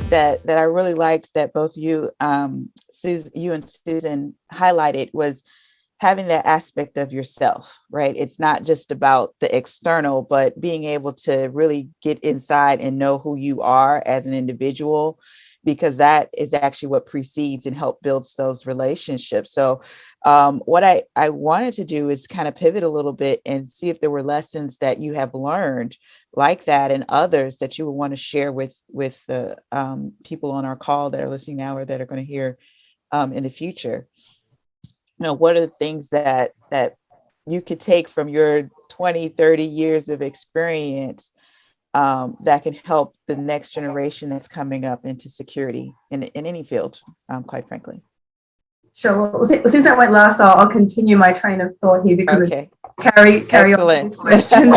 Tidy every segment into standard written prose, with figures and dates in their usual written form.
that I really liked that both you, you and Susan highlighted was having that aspect of yourself, right? It's not just about the external, but being able to really get inside and know who you are as an individual, because that is actually what precedes and help builds those relationships. So what I wanted to do is kind of pivot a little bit and see if there were lessons that you have learned like that and others that you would want to share with the people on our call that are listening now or that are going to hear in the future. What are the things that you could take from your 20, 30 years of experience that can help the next generation that's coming up into security in any field, quite frankly? Sure. Well, since I went last, I'll continue my train of thought here because okay. carry on with this question.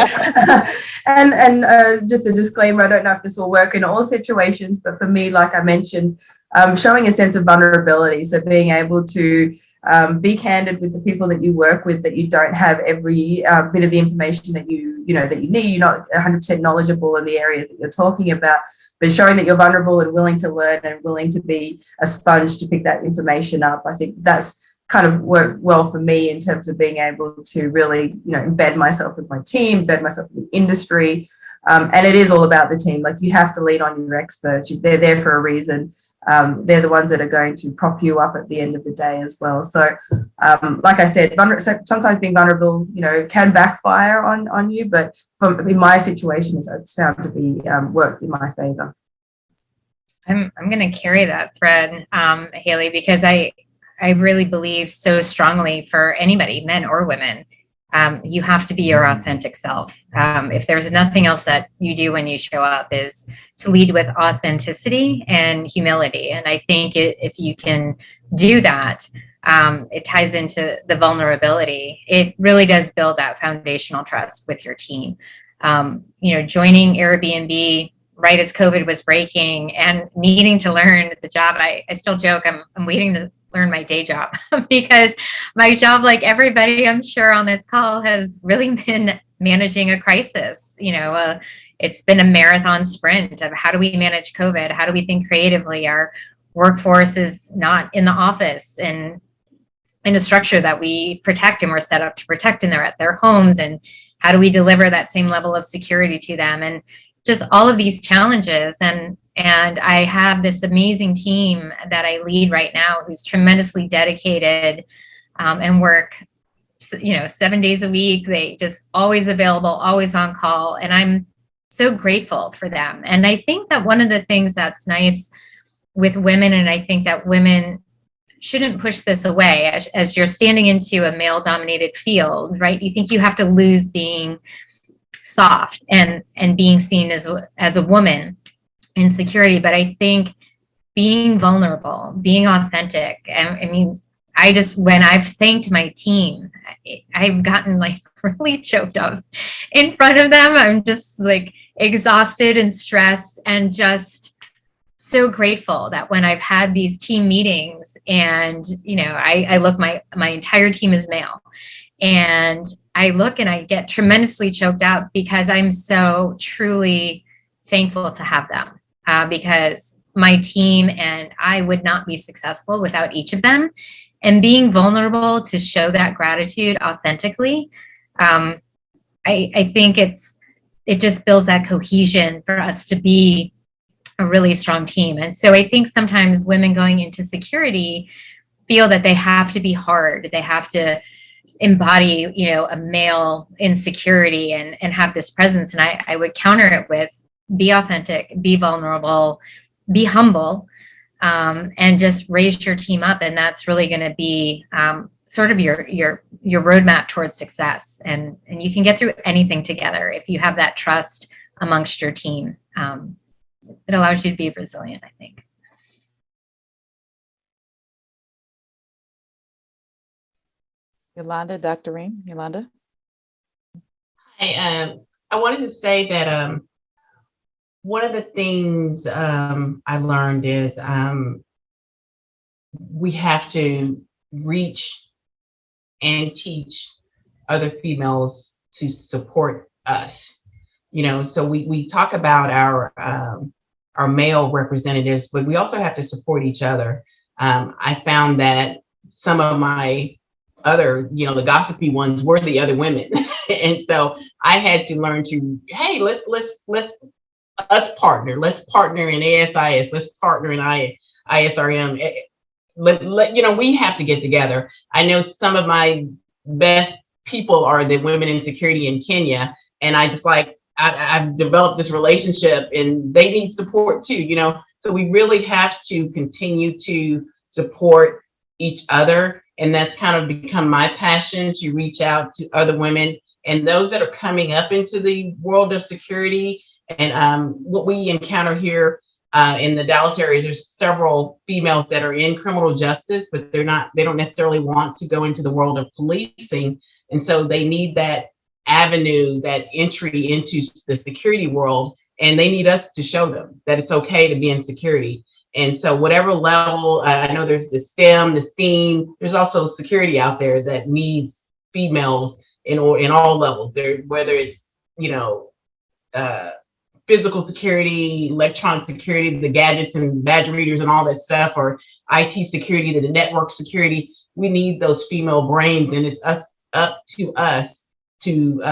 and just a disclaimer, I don't know if this will work in all situations, but for me, like I mentioned, showing a sense of vulnerability. So being able to be candid with the people that you work with, that you don't have every bit of the information that you need. You're not 100% knowledgeable in the areas that you're talking about, but showing that you're vulnerable and willing to learn and willing to be a sponge to pick that information up. I think that's kind of worked well for me in terms of being able to really, embed myself with my team, embed myself in the industry. And it is all about the team. Like, you have to lean on your experts. They're there for a reason. They're the ones that are going to prop you up at the end of the day as well. So, like I said, sometimes being vulnerable, can backfire on you. But in my situation, it's found to be worked in my favor. I'm going to carry that thread, Haylea, because I really believe so strongly for anybody, men or women, you have to be your authentic self. If there's nothing else that you do when you show up, is to lead with authenticity and humility. And I think if you can do that, it ties into the vulnerability. It really does build that foundational trust with your team. Joining Airbnb right as COVID was breaking and needing to learn the job, I still joke, I'm waiting to learn my day job because my job, like everybody I'm sure on this call, has really been managing a crisis. It's been a marathon sprint of how do we manage COVID? How do we think creatively? Our workforce is not in the office and in a structure that we protect and we're set up to protect, and they're at their homes. And how do we deliver that same level of security to them? And just all of these challenges. And I have this amazing team that I lead right now who's tremendously dedicated and work, 7 days a week. They just always available, always on call. And I'm so grateful for them. And I think that one of the things that's nice with women, and I think that women shouldn't push this away as you're standing into a male dominated field, right? You think you have to lose being soft and being seen as a woman in security. But I think being vulnerable, being authentic, when I've thanked my team, I've gotten really choked up in front of them. I'm just exhausted and stressed, and just so grateful that when I've had these team meetings and, I look, my entire team is male, and I look and I get tremendously choked up because I'm so truly thankful to have them, because my team and I would not be successful without each of them. And being vulnerable to show that gratitude authentically, I think it just builds that cohesion for us to be a really strong team. And so I think sometimes women going into security feel that they have to be hard. They have to embody, a male insecurity and have this presence. And I would counter it with be authentic, be vulnerable, be humble, and just raise your team up. And that's really going to be sort of your roadmap towards success. And you can get through anything together if you have that trust amongst your team. It allows you to be resilient, I think. Yolanda, Dr. Reem, Yolanda. I wanted to say that one of the things I learned is we have to reach and teach other females to support us. So we talk about our our male representatives, but we also have to support each other. I found that some of my other, the gossipy ones were the other women. And so I had to learn to, hey, let's us partner. Let's partner in ASIS. Let's partner in ISRM. We have to get together. I know some of my best people are the women in security in Kenya, and I've developed this relationship, and they need support too. So we really have to continue to support each other, and that's kind of become my passion, to reach out to other women and those that are coming up into the world of security. And what we encounter here in the Dallas area, there's several females that are in criminal justice, but they don't necessarily want to go into the world of policing. And so they need that avenue, that entry into the security world. And they need us to show them that it's okay to be in security. And so whatever level, I know there's the STEM, the STEAM, there's also security out there that needs females in all levels there, whether it's, physical security, electronic security, the gadgets and badge readers and all that stuff, or IT security, the network security. We need those female brains, and it's up to us to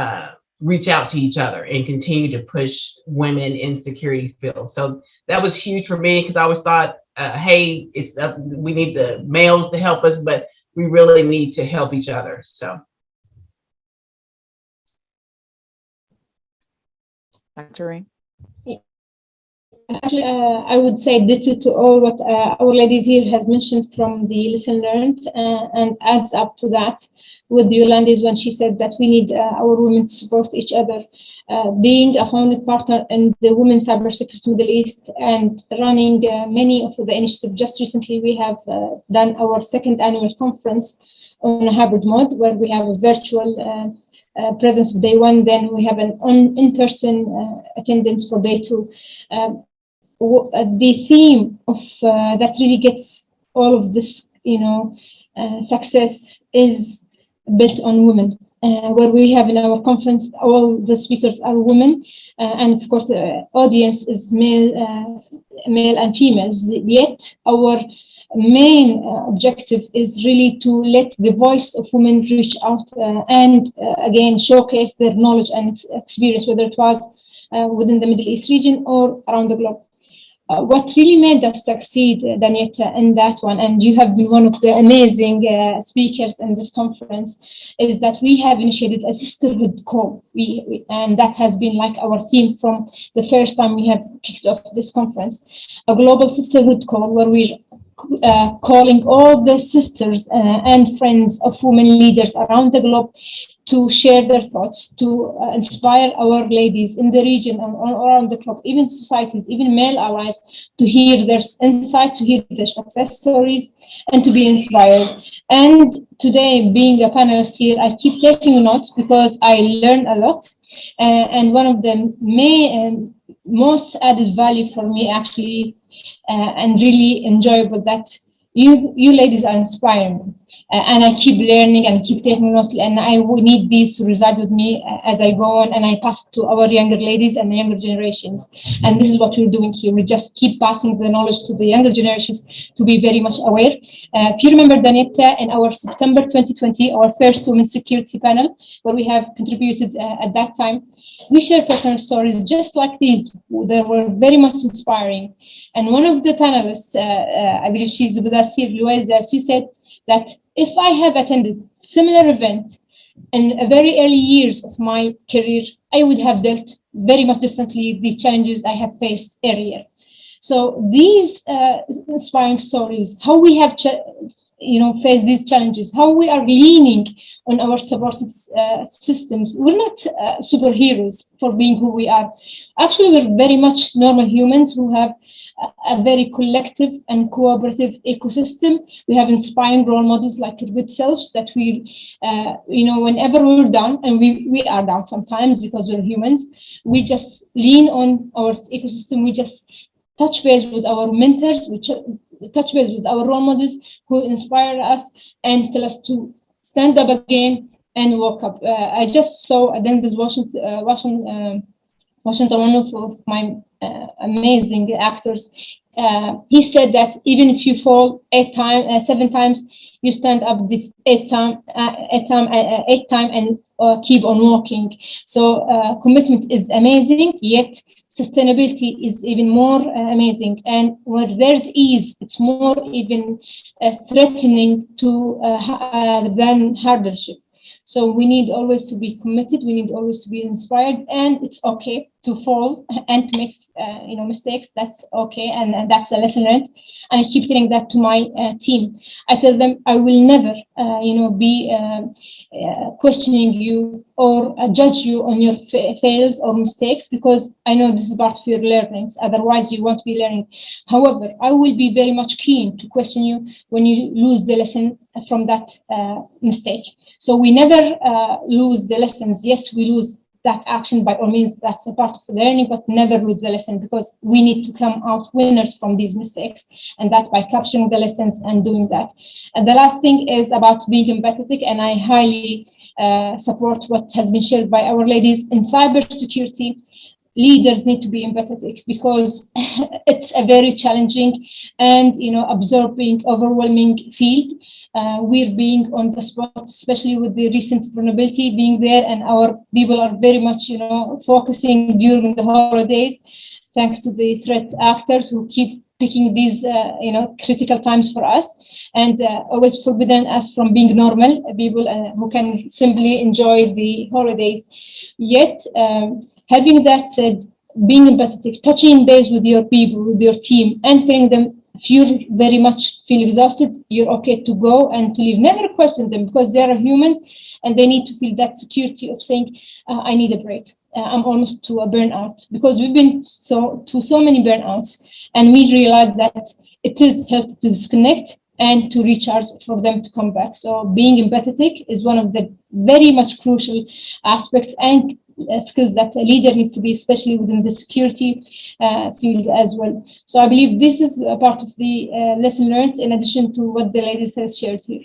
reach out to each other and continue to push women in security fields. So that was huge for me, because I always thought, hey, we need the males to help us, but we really need to help each other. So. Dr. Reem? Actually, I would say to all what our ladies here has mentioned from the lesson learned, and adds up to that with Yolanda, when she said that we need our women to support each other. Being a founding partner in the Women Cybersecurity Middle East and running many of the initiatives. Just recently, we have done our second annual conference on a hybrid mode, where we have a virtual presence of day one, then we have an in-person attendance for day two. The theme of that really gets all of this, success is built on women. Where we have in our conference, all the speakers are women, and of course the audience is male and females. Yet our main objective is really to let the voice of women reach out and again showcase their knowledge and experience, whether it was within the Middle East region or around the globe. What really made us succeed, Danietta, in that one, and you have been one of the amazing speakers in this conference, is that we have initiated a sisterhood call. And that has been like our theme from the first time we have kicked off this conference, a global sisterhood call, where we're calling all the sisters and friends of women leaders around the globe to share their thoughts, to inspire our ladies in the region and around the globe, even societies, even male allies, to hear their insights, to hear their success stories, and to be inspired. And today, being a panelist here, I keep taking notes because I learn a lot. And one of the most added value for me, actually, and really enjoyable, that you ladies are inspiring me, and I keep learning and keep taking notes, and I need these to reside with me as I go on, and I pass to our younger ladies and the younger generations. And this is what we're doing here. We just keep passing the knowledge to the younger generations to be very much aware. If you remember, Danietta, in our September 2020, our first Women Security panel, where we have contributed at that time, we share personal stories just like these. They were very much inspiring. And one of the panelists, I believe she's with us here, Louisa, she said that if I have attended similar event in very early years of my career, I would have dealt very much differently the challenges I have faced earlier. So these inspiring stories, how we have face these challenges, how we are leaning on our support systems. We're not superheroes for being who we are. Actually, we're very much normal humans who have a very collective and cooperative ecosystem. We have inspiring role models like good selves that we, whenever we're down, and we are down sometimes because we're humans, we just lean on our ecosystem. We just touch base with our mentors, touch base with our role models who inspire us and tell us to stand up again and walk up. I just saw Denzel Washington, one of my amazing actors. He said that even if you fall 7 times, you stand up this eighth time and keep on walking. So commitment is amazing, yet sustainability is even more amazing. And where there's ease, it's more even threatening to than hardship. So we need always to be committed. We need always to be inspired, and it's okay to fall and to make mistakes. That's okay, and that's a lesson learned. And I keep telling that to my team. I tell them I will never, be questioning you or judge you on your fails or mistakes, because I know this is part of your learnings. Otherwise, you won't be learning. However, I will be very much keen to question you when you lose the lesson from that mistake. So we never lose the lessons. Yes, we lose that action, by all means, that's a part of the learning, but never lose the lesson, because we need to come out winners from these mistakes, and that's by capturing the lessons and doing that. And the last thing is about being empathetic, and I highly support what has been shared by our ladies in cybersecurity. Leaders need to be empathetic, because it's a very challenging and absorbing, overwhelming field. We're being on the spot, especially with the recent vulnerability being there, and our people are very much focusing during the holidays, thanks to the threat actors who keep picking these critical times for us, and always forbidden us from being normal people who can simply enjoy the holidays. Yet having that said, being empathetic, touching base with your people, with your team, and telling them if you very much feel exhausted, you're okay to go and to leave. Never question them, because they are humans and they need to feel that security of saying, I need a break. I'm almost to a burnout, because we've been to so many burnouts, and we realize that it is healthy to disconnect and to recharge for them to come back. So being empathetic is one of the very much crucial aspects and skills that a leader needs to be, especially within the security field as well. So I believe this is a part of the lesson learned, in addition to what the ladies has shared here.